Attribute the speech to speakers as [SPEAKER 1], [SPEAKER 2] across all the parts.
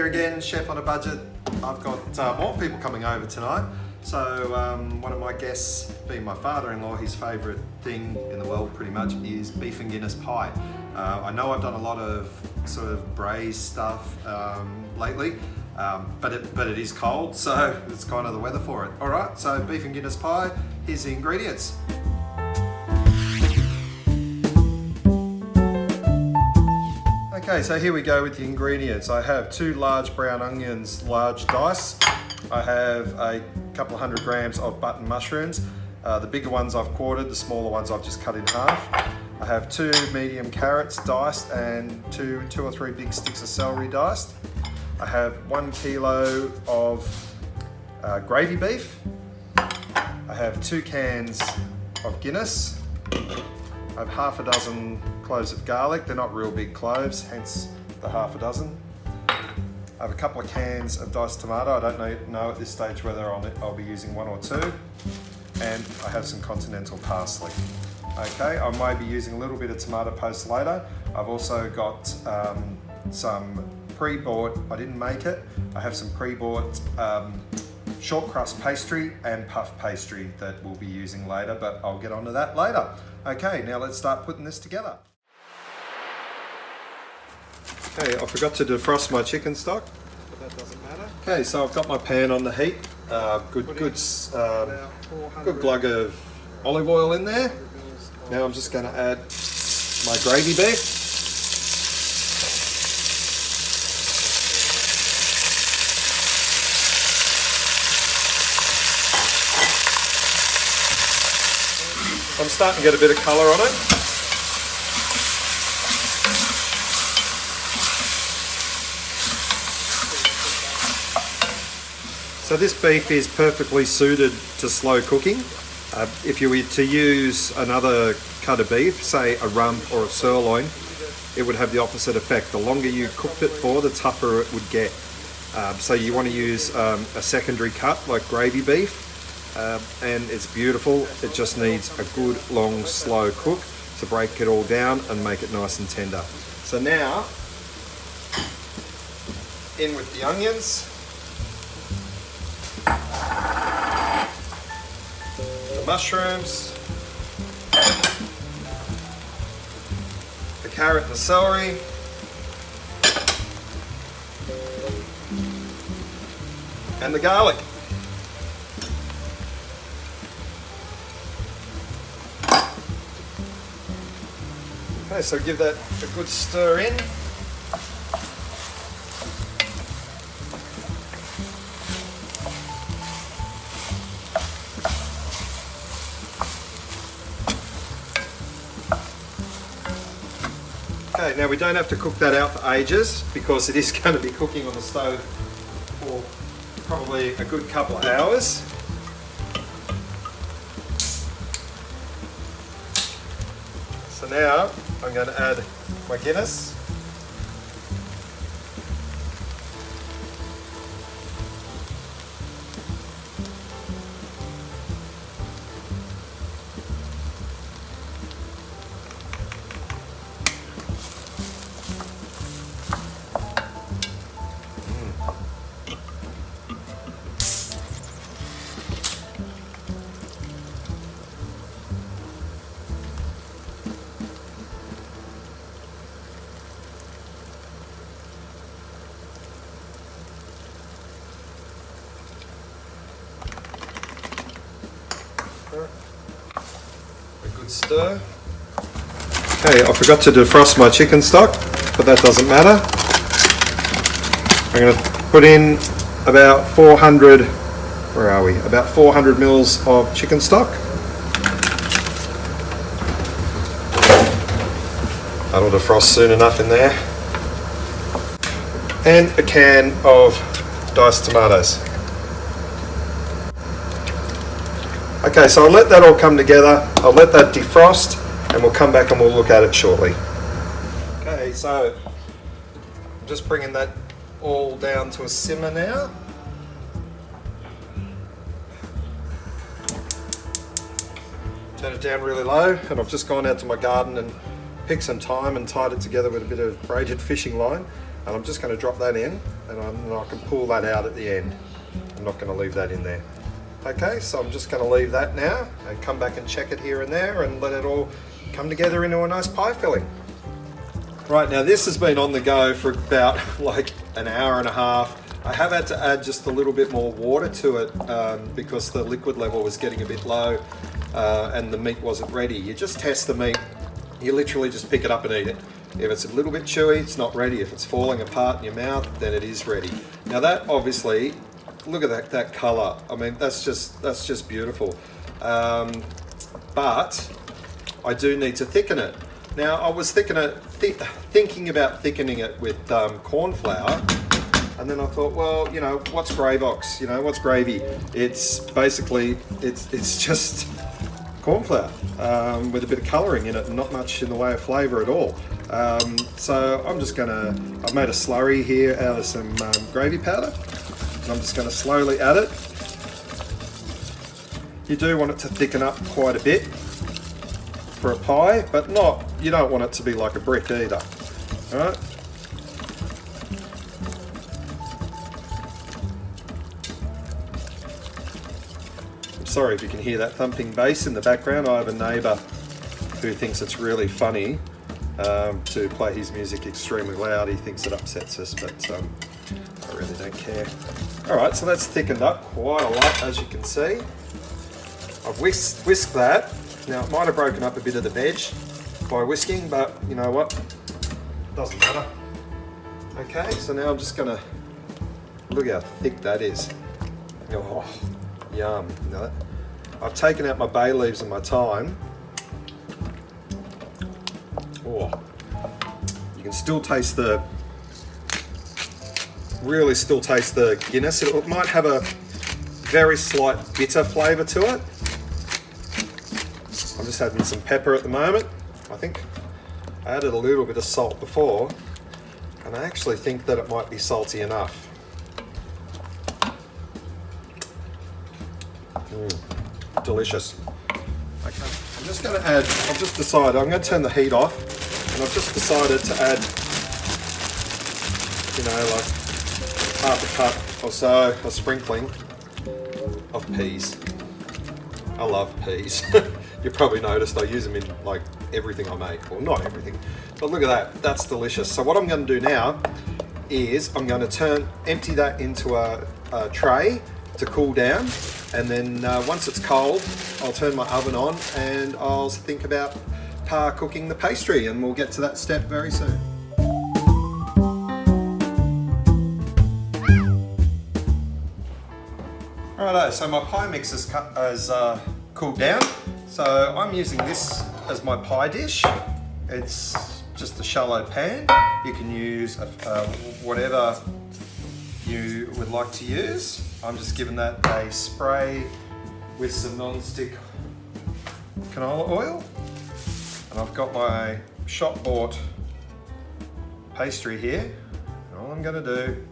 [SPEAKER 1] here again, chef on a budget. I've got more people coming over tonight. So one of my guests, being my father-in-law, his favourite thing in the world pretty much is beef and Guinness pie. I know I've done a lot of sort of braised stuff lately, but it is cold, so it's kind of the weather for it. All right, so beef and Guinness pie, here's the ingredients. Okay, so here we go with the ingredients. I have 2 large brown onions, large dice. I have a couple of 100 grams of button mushrooms. The bigger ones I've quartered, the smaller ones I've just cut in half. I have 2 medium carrots diced and 2 or 3 big sticks of celery diced. I have 1 kilo of gravy beef. I have 2 cans of Guinness. I have half a dozen cloves of garlic. They're not real big cloves, hence the half a dozen. I have a couple of cans of diced tomato. I don't know at this stage whether I'll be using 1 or 2. And I have some continental parsley. Okay, I might be using a little bit of tomato paste later. I've also got some pre-bought, I didn't make it, I have some pre-bought short crust pastry and puff pastry that we'll be using later, but I'll get onto that later. Okay, now let's start putting this together. Okay, I forgot to defrost my chicken stock, but that doesn't matter. Okay, so I've got my pan on the heat. Good glug of olive oil in there. Now I'm just going to add my gravy beef. I'm starting to get a bit of colour on it. So this beef is perfectly suited to slow cooking. If you were to use another cut of beef, say a rump or a sirloin, it would have the opposite effect. The longer you cooked it for, the tougher it would get. So you want to use a secondary cut like gravy beef. And it's beautiful. It just needs a good long slow cook to break it all down and make it nice and tender. So now in with the onions, the mushrooms, the carrot and the celery, and the garlic. Okay, so give that a good stir in. Okay, now we don't have to cook that out for ages because it is going to be cooking on the stove for probably a good couple of hours. So now I'm going to add my Guinness. A good stir. Okay, I forgot to defrost my chicken stock, but that doesn't matter. I'm going to put in about 400, where are we? About 400 mils of chicken stock. That'll defrost soon enough in there. And a can of diced tomatoes. Okay, so I'll let that all come together, I'll let that defrost, and we'll come back and we'll look at it shortly. Okay, so I'm just bringing that all down to a simmer now. Turn it down really low, and I've just gone out to my garden and picked some thyme and tied it together with a bit of braided fishing line, and I'm just going to drop that in. and I can pull that out at the end. I'm not going to leave that in there. Okay, so I'm just going to leave that now and come back and check it here and there and let it all come together into a nice pie filling. Right, now this has been on the go for about like an hour and a half. I have had to add just a little bit more water to it because the liquid level was getting a bit low and the meat wasn't ready. You just test the meat, you literally just pick it up and eat it. If it's a little bit chewy, it's not ready. If it's falling apart in your mouth, then it is ready. Now that obviously, look at that color. I mean, that's just beautiful. But I do need to thicken it. Now I was thinking about thickening it with corn flour, and then I thought, well, you know, what's Gravox? You know, what's gravy? It's basically it's just corn flour with a bit of colouring in it, and not much in the way of flavour at all. So I've made a slurry here out of some gravy powder, and I'm just going to slowly add it. You do want it to thicken up quite a bit for a pie, but you don't want it to be like a brick either. All right. I'm sorry if you can hear that thumping bass in the background. I have a neighbour who thinks it's really funny to play his music extremely loud. He thinks it upsets us, but I really don't care. All right, so that's thickened up quite a lot, as you can see. I've whisked that. Now it might have broken up a bit of the veg by whisking, but you know what? Doesn't matter. Okay, so now I'm just gonna look how thick that is. Oh, yum. Now I've taken out my bay leaves and my thyme. Oh, you can still taste really still taste the Guinness. It might have a very slight bitter flavour to it. I'm just adding some pepper at the moment. I think I added a little bit of salt before, and I actually think that it might be salty enough. Delicious. Okay, I'm just going to add, I've just decided, I'm going to turn the heat off, and I've just decided to add, you know, like half a cup or so, a sprinkling of peas. I love peas. You probably noticed I use them in like everything I make. Well, not everything, but look at that. That's delicious. So what I'm going to do now is I'm going to empty that into a tray to cool down, and then once it's cold, I'll turn my oven on and I'll think about cooking the pastry, and we'll get to that step very soon. Righto, so my pie mix is cooled down. So I'm using this as my pie dish. It's just a shallow pan. You can use whatever you would like to use. I'm just giving that a spray with some non-stick canola oil. And I've got my shop bought pastry here. And all I'm going to do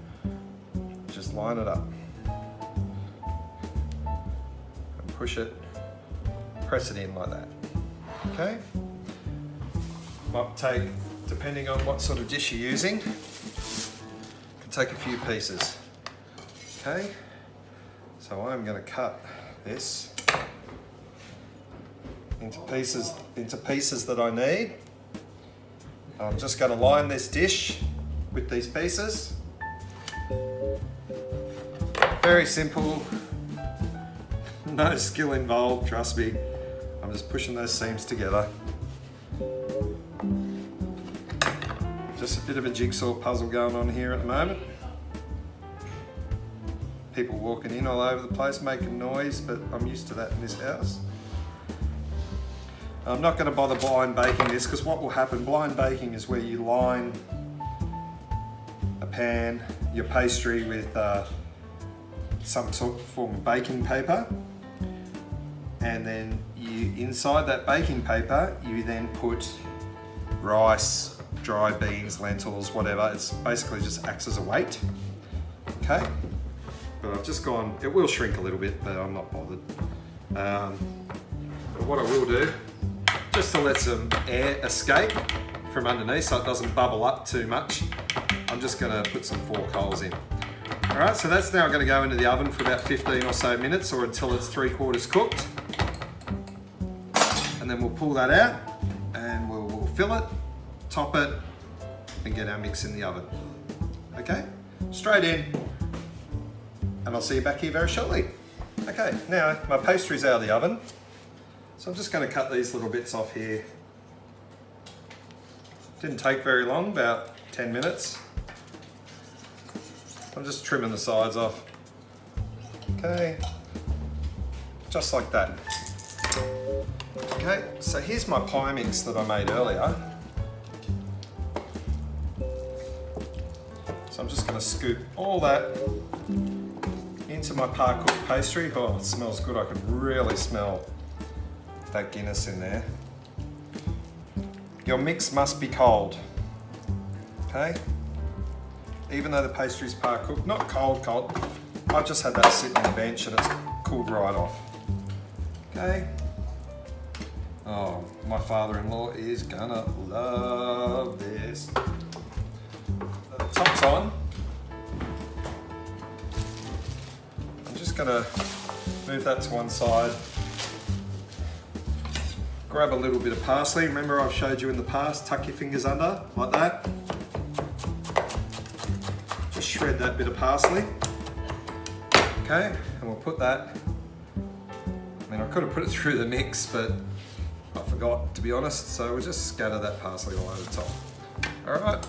[SPEAKER 1] is just line it up. And push it. Press it in like that. Okay. Might take, depending on what sort of dish you're using, can take a few pieces. Okay. So I'm going to cut this into pieces that I need. I'm just going to line this dish with these pieces. Very simple. No skill involved, trust me. I'm just pushing those seams together. Just a bit of a jigsaw puzzle going on here at the moment. People walking in all over the place making noise, but I'm used to that in this house. I'm not going to bother blind baking this, because what will happen, blind baking is where you line a pan, your pastry with some sort of form of baking paper, and then inside that baking paper you then put rice, dry beans, lentils, whatever. It's basically just acts as a weight. Okay, but I've just gone, it will shrink a little bit, but I'm not bothered. But what I will do, just to let some air escape from underneath so it doesn't bubble up too much, I'm just gonna put some fork holes in. All right, so that's now gonna go into the oven for about 15 or so minutes, or until it's 3/4 cooked. And then we'll pull that out and we'll fill it, top it, and get our mix in the oven. Okay, straight in, and I'll see you back here very shortly. Okay, now my pastry's out of the oven, so I'm just going to cut these little bits off here. Didn't take very long, about 10 minutes. I'm just trimming the sides off. Okay, just like that. Okay, so here's my pie mix that I made earlier. So I'm just going to scoop all that into my par-cooked pastry. Oh, it smells good. I can really smell that Guinness in there. Your mix must be cold, okay? Even though the pastry's par-cooked, not cold. I've just had that sitting on the bench and it's cooled right off, okay? Oh, my father-in-law is gonna love this. The top's on. I'm just gonna move that to one side. Grab a little bit of parsley. Remember I've showed you in the past, tuck your fingers under, like that. Just shred that bit of parsley. Okay, and we'll put that, I mean I could have put it through the mix, but I forgot, to be honest, so we'll just scatter that parsley all over the top. All right,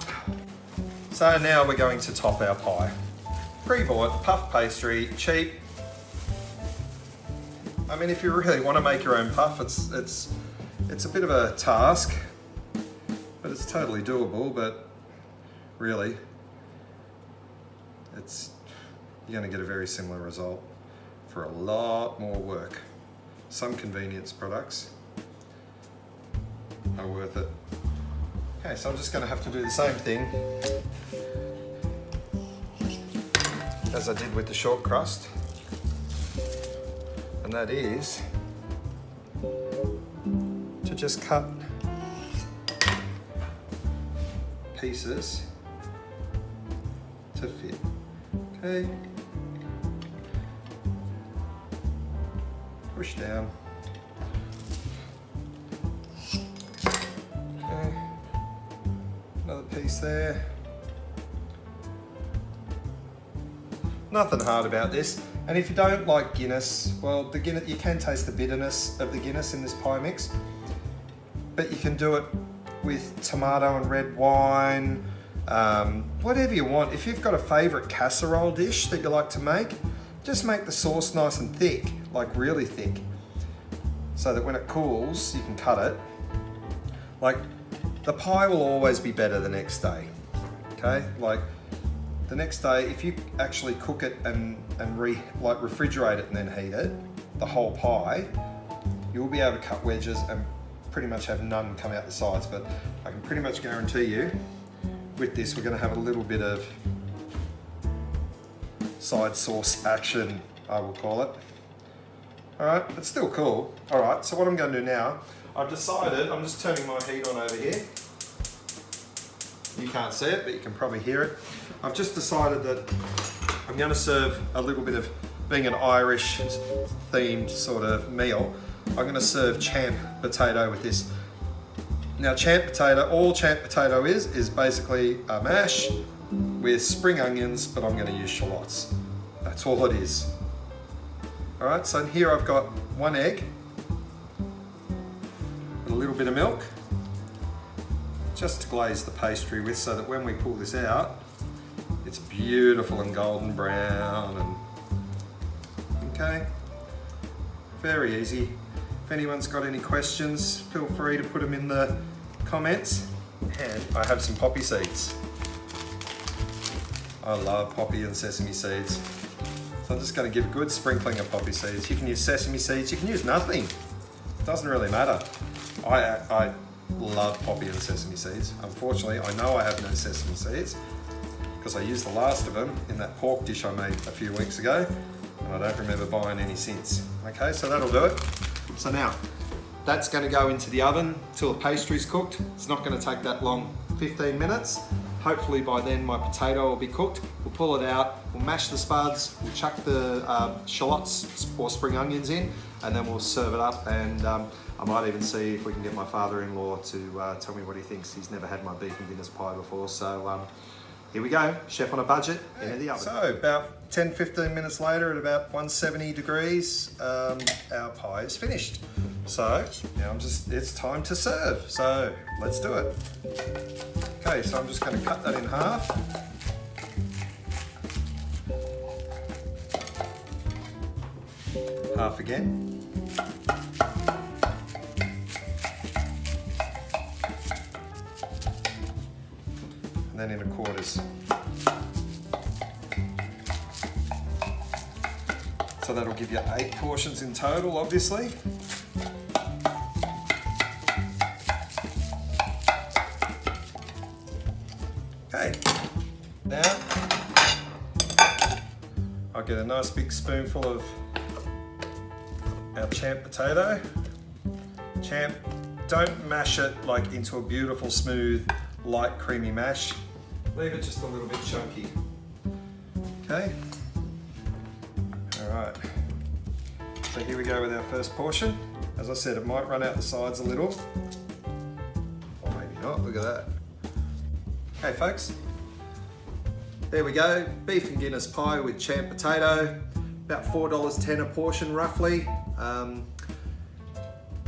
[SPEAKER 1] so now we're going to top our pie. Pre-bought, puff pastry, cheap. I mean, if you really want to make your own puff, it's a bit of a task, but it's totally doable, but really, you're going to get a very similar result for a lot more work. Some convenience products are worth it. Okay, so I'm just going to have to do the same thing as I did with the short crust, and that is to just cut pieces to fit. Okay, push down. Okay, another piece there. Nothing hard about this. And if you don't like Guinness, well, the Guinness, you can taste the bitterness of the Guinness in this pie mix, but you can do it with tomato and red wine, whatever you want. If you've got a favourite casserole dish that you like to make, just make the sauce nice and thick, like really thick, so that when it cools, you can cut it. Like, the pie will always be better the next day, okay? Like, the next day, if you actually cook it and refrigerate it and then heat it, the whole pie, you'll be able to cut wedges and pretty much have none come out the sides. But I can pretty much guarantee you, with this, we're going to have a little bit of side sauce action, I will call it. All right, it's still cool. All right, so what I'm going to do now, I've decided, I'm just turning my heat on over here. You can't see it, but you can probably hear it. I've just decided that I'm going to serve a little bit of, being an Irish themed sort of meal, I'm going to serve champ potato with this. Now champ potato, all champ potato is basically a mash with spring onions, but I'm going to use shallots. That's all it is. All right, so here I've got 1 egg, with a little bit of milk, just to glaze the pastry with, so that when we pull this out, it's beautiful and golden brown. And okay, very easy. If anyone's got any questions, feel free to put them in the comments. And I have some poppy seeds. I love poppy and sesame seeds. So I'm just going to give a good sprinkling of poppy seeds. You can use sesame seeds, you can use nothing. It doesn't really matter. I love poppy and sesame seeds. Unfortunately, I know I have no sesame seeds because I used the last of them in that pork dish I made a few weeks ago, and I don't remember buying any since. Okay, so that'll do it. So now, that's going to go into the oven till the pastry's cooked. It's not going to take that long, 15 minutes. Hopefully by then my potato will be cooked. We'll pull it out, we'll mash the spuds, we'll chuck the shallots or spring onions in, and then we'll serve it up. And I might even see if we can get my father-in-law to tell me what he thinks. He's never had my beef and Guinness pie before, so here we go, chef on a budget, into the oven. So about 10-15 minutes later at about 170 degrees, our pie is finished. So now it's time to serve. So let's do it. Okay, so I'm just going to cut that in half. Half again. And then into quarters. So that'll give you 8 portions in total, obviously. Okay, now I'll get a nice big spoonful of our champ potato. Champ, don't mash it like into a beautiful, smooth, light, creamy mash. Leave it just a little bit chunky. Okay. All right. So here we go with our first portion. As I said, it might run out the sides a little. Or maybe not, look at that. Okay folks, there we go. Beef and Guinness pie with champ potato. About $4.10 a portion roughly.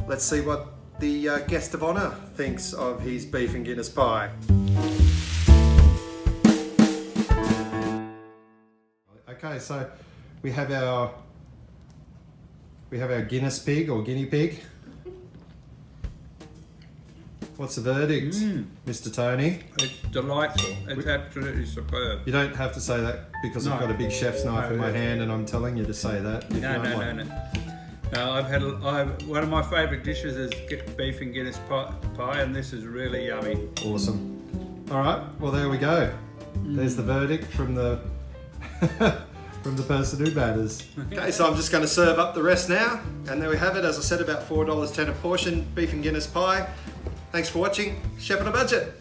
[SPEAKER 1] Let's see what the guest of honour thinks of his beef and Guinness pie. Okay, so we have our Guinness pig or guinea pig. What's the verdict, Mr. Tony?
[SPEAKER 2] It's delightful. It's absolutely superb.
[SPEAKER 1] You don't have to say that because I've got a big chef's knife in my hand and I'm telling you to say that.
[SPEAKER 2] No. One of my favourite dishes is beef and Guinness pie, and this is really yummy.
[SPEAKER 1] Awesome. All right, well there we go. There's the verdict from the from the person who matters. Okay, so I'm just going to serve up the rest now, and there we have it. As I said, about $4.10 a portion, beef and Guinness pie. Thanks for watching, Chef on a Budget.